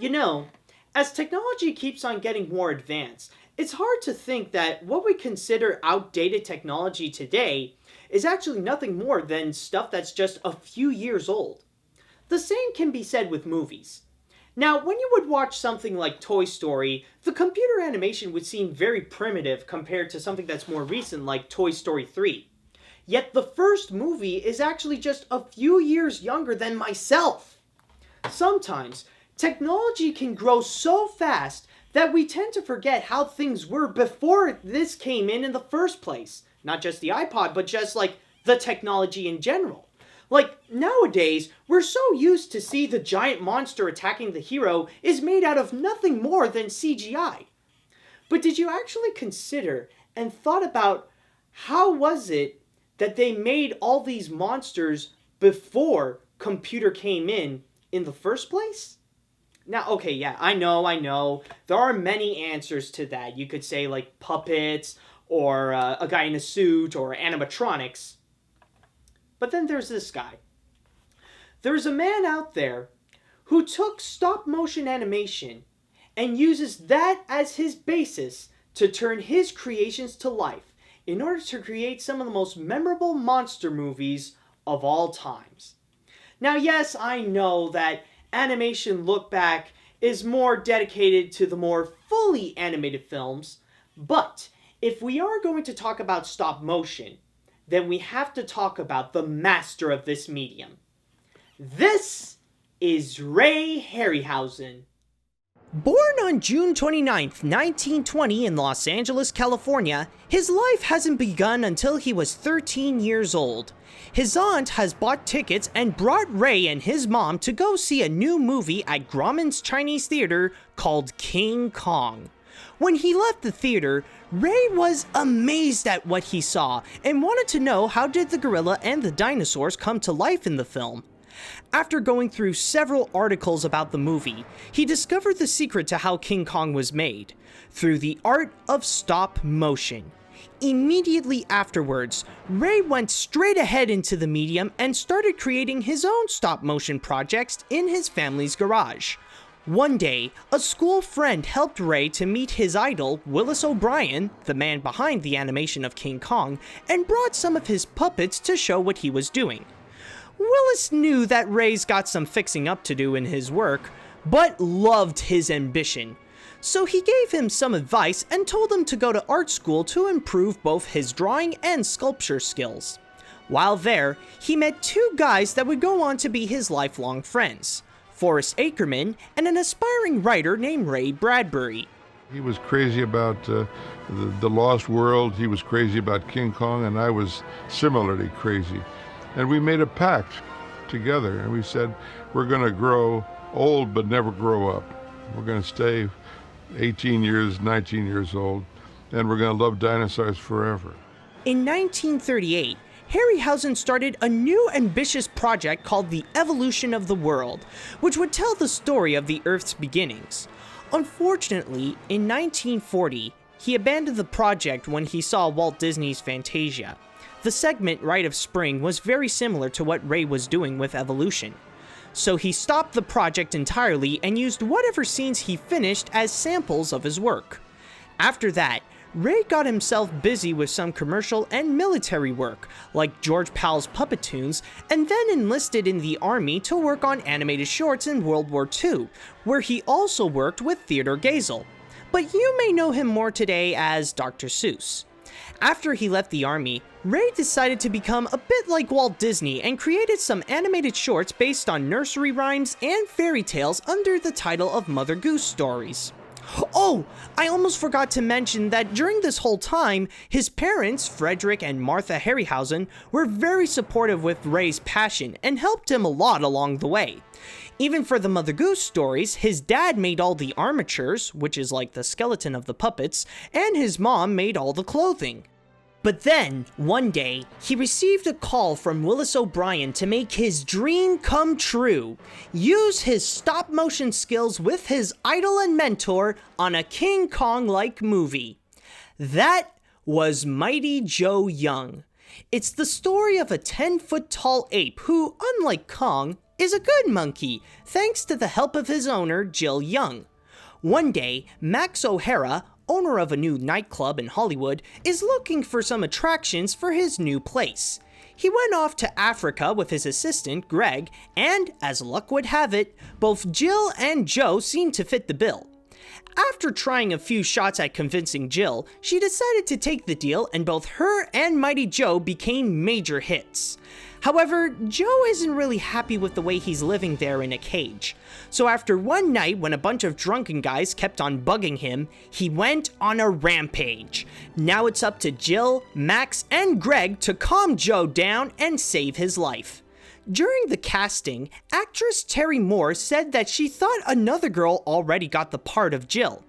You know, as technology keeps on getting more advanced, it's hard to think that what we consider outdated technology today is actually nothing more than stuff that's just a few years old. The same can be said with movies. Now, when you would watch something like Toy Story, the computer animation would seem very primitive compared to something that's more recent like Toy Story 3. Yet the first movie is actually just a few years younger than myself. Sometimes, technology can grow so fast that we tend to forget how things were before this came in the first place. Not just the iPod, but just like the technology in general. Like, nowadays, we're so used to see the giant monster attacking the hero is made out of nothing more than CGI. But did you actually consider and thought about how was it that they made all these monsters before computer came in the first place? Now, okay, yeah, I know. There are many answers to that. You could say, like, puppets, or a guy in a suit, or animatronics. But then there's this guy. There's a man out there who took stop-motion animation and uses that as his basis to turn his creations to life in order to create some of the most memorable monster movies of all times. Now, yes, I know that animation Lookback is more dedicated to the more fully animated films, but if we are going to talk about stop motion, then we have to talk about the master of this medium. This is Ray Harryhausen. Born on June 29th, 1920 in Los Angeles, California, his life hasn't begun until he was 13 years old. His aunt has bought tickets and brought Ray and his mom to go see a new movie at Grauman's Chinese Theater called King Kong. When he left the theater, Ray was amazed at what he saw and wanted to know how did the gorilla and the dinosaurs come to life in the film. After going through several articles about the movie, he discovered the secret to how King Kong was made, through the art of stop motion. Immediately afterwards, Ray went straight ahead into the medium and started creating his own stop motion projects in his family's garage. One day, a school friend helped Ray to meet his idol, Willis O'Brien, the man behind the animation of King Kong, and brought some of his puppets to show what he was doing. Willis knew that Ray's got some fixing up to do in his work, but loved his ambition. So he gave him some advice and told him to go to art school to improve both his drawing and sculpture skills. While there, he met two guys that would go on to be his lifelong friends, Forrest Ackerman and an aspiring writer named Ray Bradbury. He was crazy about the Lost World, he was crazy about King Kong, and I was similarly crazy. And we made a pact together, and we said, we're going to grow old but never grow up. We're going to stay 18 years, 19 years old, and we're going to love dinosaurs forever. In 1938, Harryhausen started a new ambitious project called The Evolution of the World, which would tell the story of the Earth's beginnings. Unfortunately, in 1940, he abandoned the project when he saw Walt Disney's Fantasia. The segment Rite of Spring was very similar to what Ray was doing with Evolution. So he stopped the project entirely and used whatever scenes he finished as samples of his work. After that, Ray got himself busy with some commercial and military work, like George Pal's Puppetoons, and then enlisted in the army to work on animated shorts in World War II, where he also worked with Theodore Geisel. But you may know him more today as Dr. Seuss. After he left the army, Ray decided to become a bit like Walt Disney and created some animated shorts based on nursery rhymes and fairy tales under the title of Mother Goose Stories. Oh, I almost forgot to mention that during this whole time, his parents, Frederick and Martha Harryhausen, were very supportive with Ray's passion and helped him a lot along the way. Even for the Mother Goose stories, his dad made all the armatures, which is like the skeleton of the puppets, and his mom made all the clothing. But then, one day, he received a call from Willis O'Brien to make his dream come true. Use his stop-motion skills with his idol and mentor on a King Kong-like movie. That was Mighty Joe Young. It's the story of a 10-foot-tall ape who, unlike Kong, is a good monkey, thanks to the help of his owner, Jill Young. One day, Max O'Hara, owner of a new nightclub in Hollywood, is looking for some attractions for his new place. He went off to Africa with his assistant, Greg, and, as luck would have it, both Jill and Joe seemed to fit the bill. After trying a few shots at convincing Jill, she decided to take the deal, and both her and Mighty Joe became major hits. However, Joe isn't really happy with the way he's living there in a cage. So after one night when a bunch of drunken guys kept on bugging him, he went on a rampage. Now it's up to Jill, Max, and Greg to calm Joe down and save his life. During the casting, actress Terry Moore said that she thought another girl already got the part of Jill.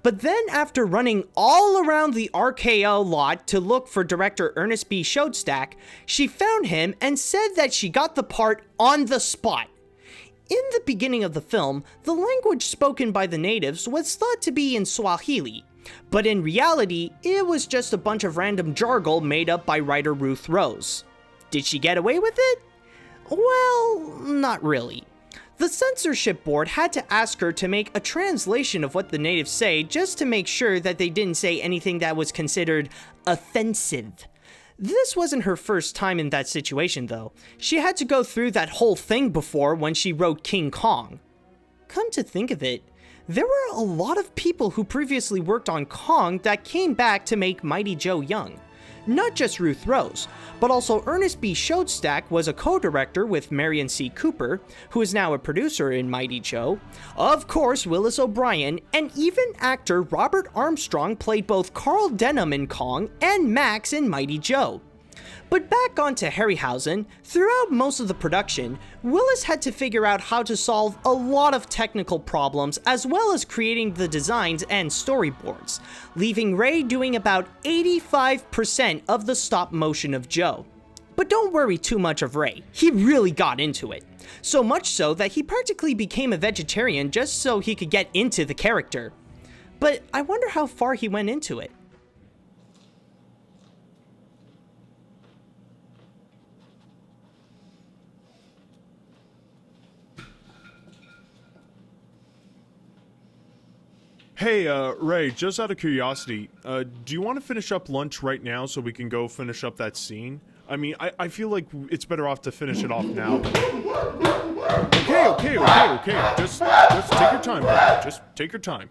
But then after running all around the RKO lot to look for director Ernest B. Showstack, she found him and said that she got the part on the spot. In the beginning of the film, the language spoken by the natives was thought to be in Swahili, but in reality, it was just a bunch of random jargon made up by writer Ruth Rose. Did she get away with it? Well, not really. The censorship board had to ask her to make a translation of what the natives say just to make sure that they didn't say anything that was considered offensive. This wasn't her first time in that situation though. She had to go through that whole thing before when she wrote King Kong. Come to think of it, there were a lot of people who previously worked on Kong that came back to make Mighty Joe Young. Not just Ruth Rose, but also Ernest B. Showstack was a co-director with Marion C. Cooper, who is now a producer in Mighty Joe. Of course, Willis O'Brien, and even actor Robert Armstrong played both Carl Denham in Kong and Max in Mighty Joe. But back onto Harryhausen, throughout most of the production, Willis had to figure out how to solve a lot of technical problems as well as creating the designs and storyboards, leaving Ray doing about 85% of the stop motion of Joe. But don't worry too much of Ray, he really got into it. So much so that he practically became a vegetarian just so he could get into the character. But I wonder how far he went into it. Hey, Ray, just out of curiosity, do you want to finish up lunch right now so we can go finish up that scene? I mean, I feel like it's better off to finish it off now. Okay. Just take your time, bro. Just take your time.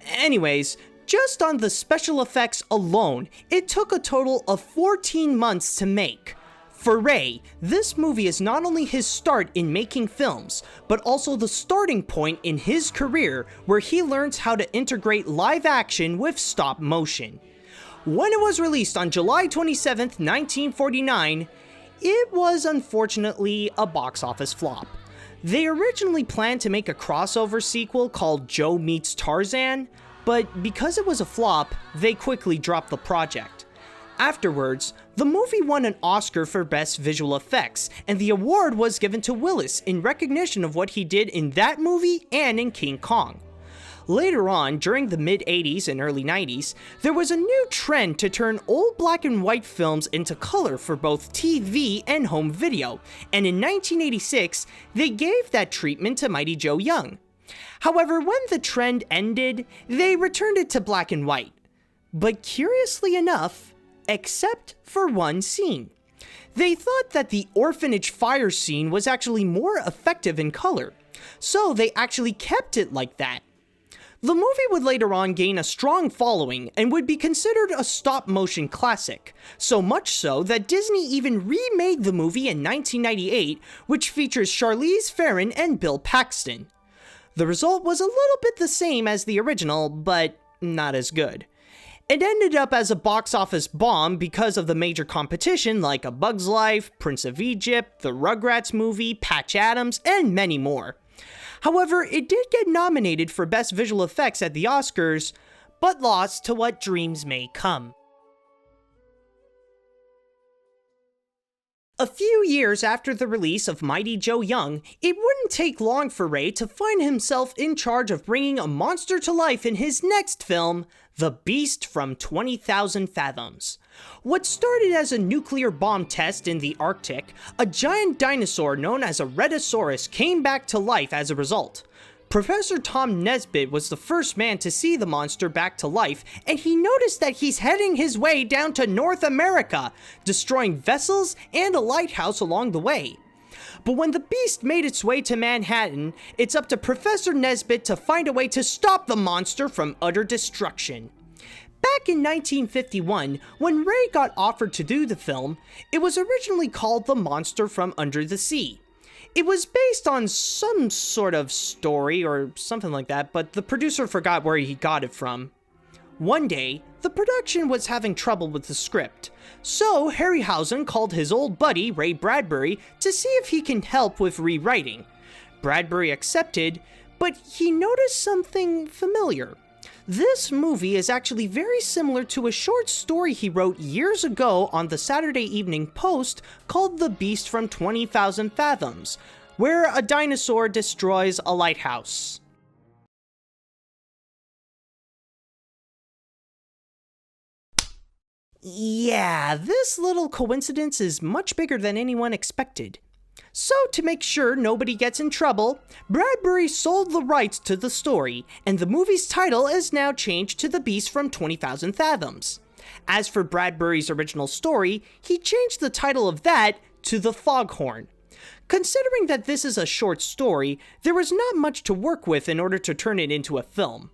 Anyways, just on the special effects alone, it took a total of 14 months to make. For Ray, this movie is not only his start in making films, but also the starting point in his career where he learns how to integrate live action with stop motion. When it was released on July 27, 1949, it was unfortunately a box office flop. They originally planned to make a crossover sequel called Joe Meets Tarzan, but because it was a flop, they quickly dropped the project. Afterwards, the movie won an Oscar for Best Visual Effects, and the award was given to Willis in recognition of what he did in that movie and in King Kong. Later on, during the mid-80s and early 90s, there was a new trend to turn old black and white films into color for both TV and home video, and in 1986, they gave that treatment to Mighty Joe Young. However, when the trend ended, they returned it to black and white. But curiously enough, except for one scene. They thought that the orphanage fire scene was actually more effective in color, so they actually kept it like that. The movie would later on gain a strong following and would be considered a stop-motion classic, so much so that Disney even remade the movie in 1998, which features Charlize Theron and Bill Paxton. The result was a little bit the same as the original, but not as good. It ended up as a box office bomb because of the major competition like A Bug's Life, Prince of Egypt, the Rugrats movie, Patch Adams, and many more. However, it did get nominated for Best Visual Effects at the Oscars, but lost to What Dreams May Come. A few years after the release of Mighty Joe Young, it wouldn't take long for Ray to find himself in charge of bringing a monster to life in his next film, The Beast from 20,000 Fathoms. What started as a nuclear bomb test in the Arctic, a giant dinosaur known as a Rhedosaurus came back to life as a result. Professor Tom Nesbitt was the first man to see the monster back to life, and he noticed that he's heading his way down to North America, destroying vessels and a lighthouse along the way. But when the beast made its way to Manhattan, it's up to Professor Nesbitt to find a way to stop the monster from utter destruction. Back in 1951, when Ray got offered to do the film, it was originally called The Monster from Under the Sea. It was based on some sort of story or something like that, but the producer forgot where he got it from. One day, the production was having trouble with the script, so Harryhausen called his old buddy Ray Bradbury to see if he can help with rewriting. Bradbury accepted, but he noticed something familiar. This movie is actually very similar to a short story he wrote years ago on the Saturday Evening Post called The Beast from 20,000 Fathoms, where a dinosaur destroys a lighthouse. Yeah, this little coincidence is much bigger than anyone expected. So, to make sure nobody gets in trouble, Bradbury sold the rights to the story, and the movie's title is now changed to The Beast from 20,000 Fathoms. As for Bradbury's original story, he changed the title of that to The Foghorn. Considering that this is a short story, there was not much to work with in order to turn it into a film.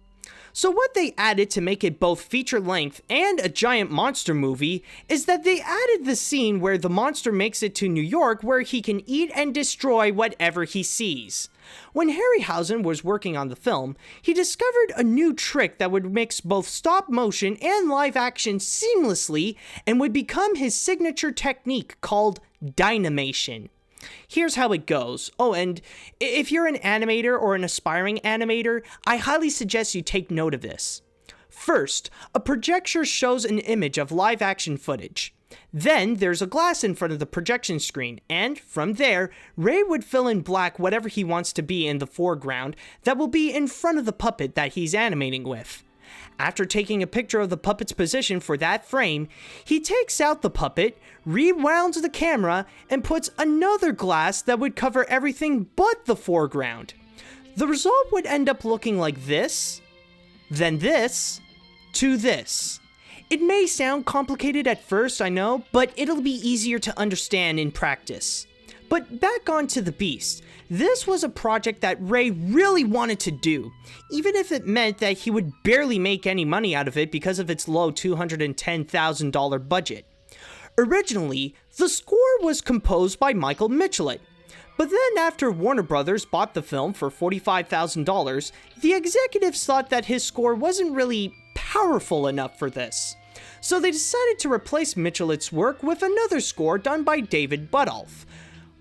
So what they added to make it both feature-length and a giant monster movie is that they added the scene where the monster makes it to New York where he can eat and destroy whatever he sees. When Harryhausen was working on the film, he discovered a new trick that would mix both stop motion and live action seamlessly and would become his signature technique called dynamation. Here's how it goes. Oh, and if you're an animator or an aspiring animator, I highly suggest you take note of this. First, a projector shows an image of live action footage. Then there's a glass in front of the projection screen, and from there, Ray would fill in black whatever he wants to be in the foreground that will be in front of the puppet that he's animating with. After taking a picture of the puppet's position for that frame, he takes out the puppet, rewounds the camera, and puts another glass that would cover everything but the foreground. The result would end up looking like this, then this, to this. It may sound complicated at first, I know, but it'll be easier to understand in practice. But back onto The Beast. This was a project that Ray really wanted to do, even if it meant that he would barely make any money out of it because of its low $210,000 budget. Originally, the score was composed by Michael Michelet, but then after Warner Brothers bought the film for $45,000, the executives thought that his score wasn't really powerful enough for this. So they decided to replace Michelet's work with another score done by David Buttolph.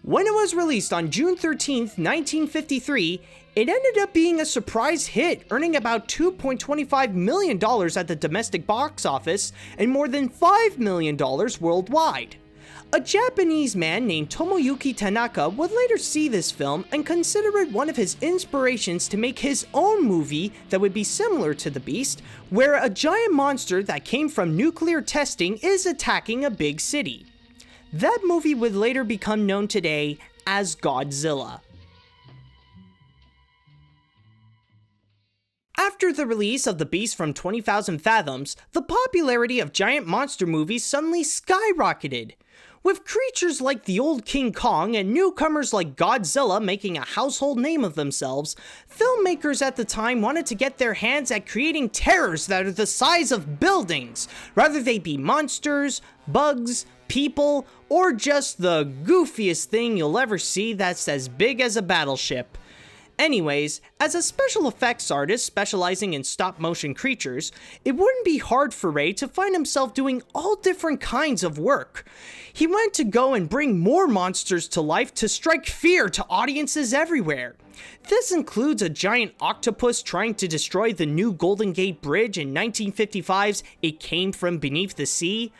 When it was released on June 13, 1953, it ended up being a surprise hit, earning about $2.25 million at the domestic box office and more than $5 million worldwide. A Japanese man named Tomoyuki Tanaka would later see this film and consider it one of his inspirations to make his own movie that would be similar to The Beast, where a giant monster that came from nuclear testing is attacking a big city. That movie would later become known today as Godzilla. After the release of The Beast from 20,000 Fathoms, the popularity of giant monster movies suddenly skyrocketed. With creatures like the old King Kong and newcomers like Godzilla making a household name of themselves, filmmakers at the time wanted to get their hands at creating terrors that are the size of buildings, rather they be monsters, bugs, people, or just the goofiest thing you'll ever see that's as big as a battleship. Anyways, as a special effects artist specializing in stop-motion creatures, it wouldn't be hard for Ray to find himself doing all different kinds of work. He went to go and bring more monsters to life to strike fear to audiences everywhere. This includes a giant octopus trying to destroy the new Golden Gate Bridge in 1955's It Came From Beneath the Sea,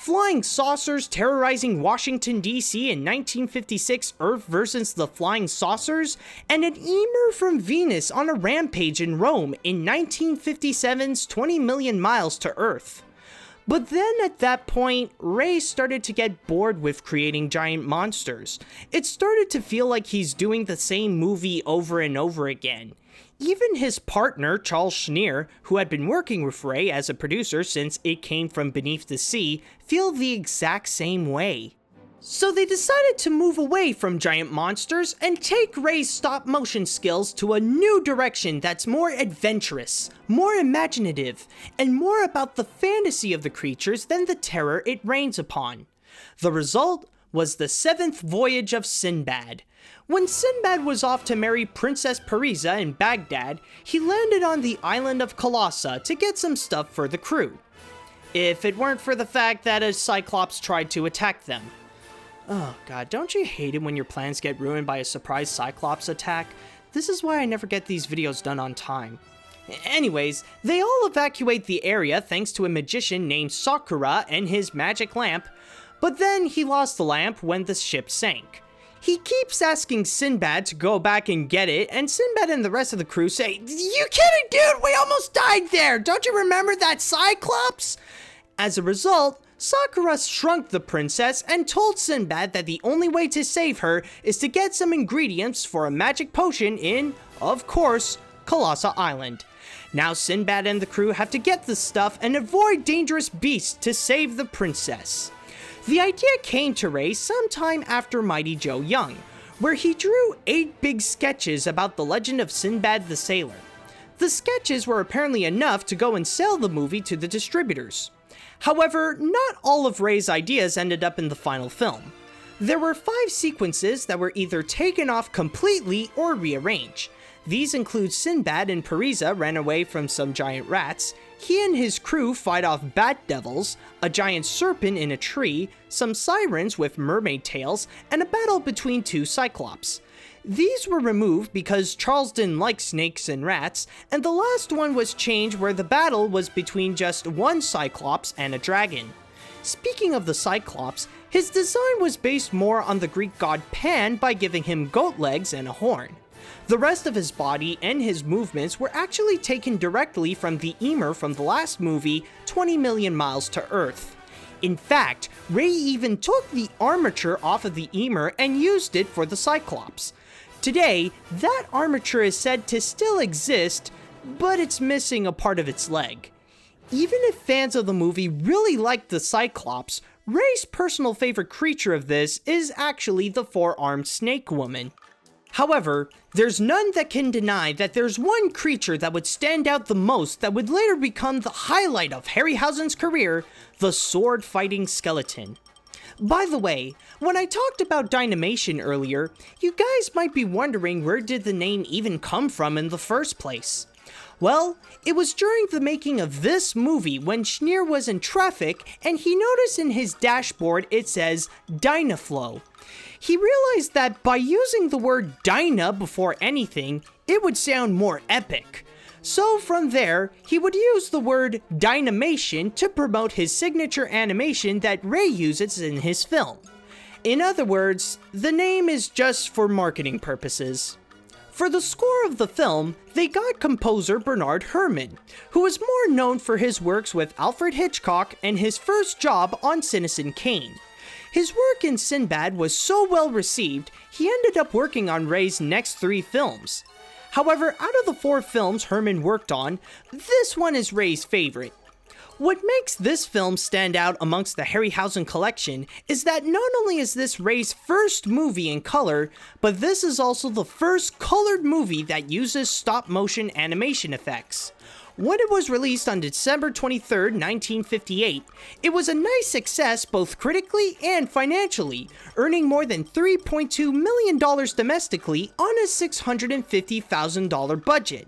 flying saucers terrorizing Washington, D.C. in 1956 Earth versus the Flying Saucers, and an emir from Venus on a rampage in Rome in 1957's 20 Million Miles to Earth. But then at that point, Ray started to get bored with creating giant monsters. It started to feel like he's doing the same movie over and over again. Even his partner, Charles Schneer, who had been working with Ray as a producer since It Came From Beneath the Sea, feel the exact same way. So they decided to move away from giant monsters and take Ray's stop-motion skills to a new direction that's more adventurous, more imaginative, and more about the fantasy of the creatures than the terror it reigns upon. The result was the seventh voyage of Sinbad. When Sinbad was off to marry Princess Parisa in Baghdad, he landed on the island of Colossa to get some stuff for the crew. If it weren't for the fact that a Cyclops tried to attack them. Oh god, don't you hate it when your plans get ruined by a surprise Cyclops attack? This is why I never get these videos done on time. Anyways, they all evacuate the area thanks to a magician named Sakura and his magic lamp, but then he lost the lamp when the ship sank. He keeps asking Sinbad to go back and get it, and Sinbad and the rest of the crew say, "You kidding, dude? We almost died there! Don't you remember that Cyclops?" As a result, Sakura shrunk the princess and told Sinbad that the only way to save her is to get some ingredients for a magic potion in, of course, Colossa Island. Now Sinbad and the crew have to get the stuff and avoid dangerous beasts to save the princess. The idea came to Ray sometime after Mighty Joe Young, where he drew 8 big sketches about the legend of Sinbad the Sailor. The sketches were apparently enough to go and sell the movie to the distributors. However, not all of Ray's ideas ended up in the final film. There were 5 sequences that were either taken off completely or rearranged. These include Sinbad and Parisa ran away from some giant rats, he and his crew fight off bat devils, a giant serpent in a tree, some sirens with mermaid tails, and a battle between 2 cyclops. These were removed because Charles didn't like snakes and rats, and the last one was changed where the battle was between just 1 cyclops and a dragon. Speaking of the cyclops, his design was based more on the Greek god Pan by giving him goat legs and a horn. The rest of his body and his movements were actually taken directly from the Emir from the last movie, 20 Million Miles to Earth. In fact, Ray even took the armature off of the Emir and used it for the Cyclops. Today, that armature is said to still exist, but it's missing a part of its leg. Even if fans of the movie really liked the Cyclops, Ray's personal favorite creature of this is actually the 4-armed snake woman. However, there's none that can deny that there's one creature that would stand out the most that would later become the highlight of Harryhausen's career, the sword-fighting skeleton. By the way, when I talked about Dynamation earlier, you guys might be wondering where did the name even come from in the first place. Well, it was during the making of this movie when Schneer was in traffic and he noticed in his dashboard it says Dynaflow. He realized that by using the word Dyna before anything, it would sound more epic. So from there, he would use the word Dynamation to promote his signature animation that Ray uses in his film. In other words, the name is just for marketing purposes. For the score of the film, they got composer Bernard Herrmann, who is more known for his works with Alfred Hitchcock and his first job on Citizen Kane. His work in Sinbad was so well received, he ended up working on Ray's next 3 films. However, out of the 4 films Herrmann worked on, this one is Ray's favorite. What makes this film stand out amongst the Harryhausen collection is that not only is this Ray's first movie in color, but this is also the first colored movie that uses stop-motion animation effects. When it was released on December 23, 1958, it was a nice success both critically and financially, earning more than $3.2 million domestically on a $650,000 budget.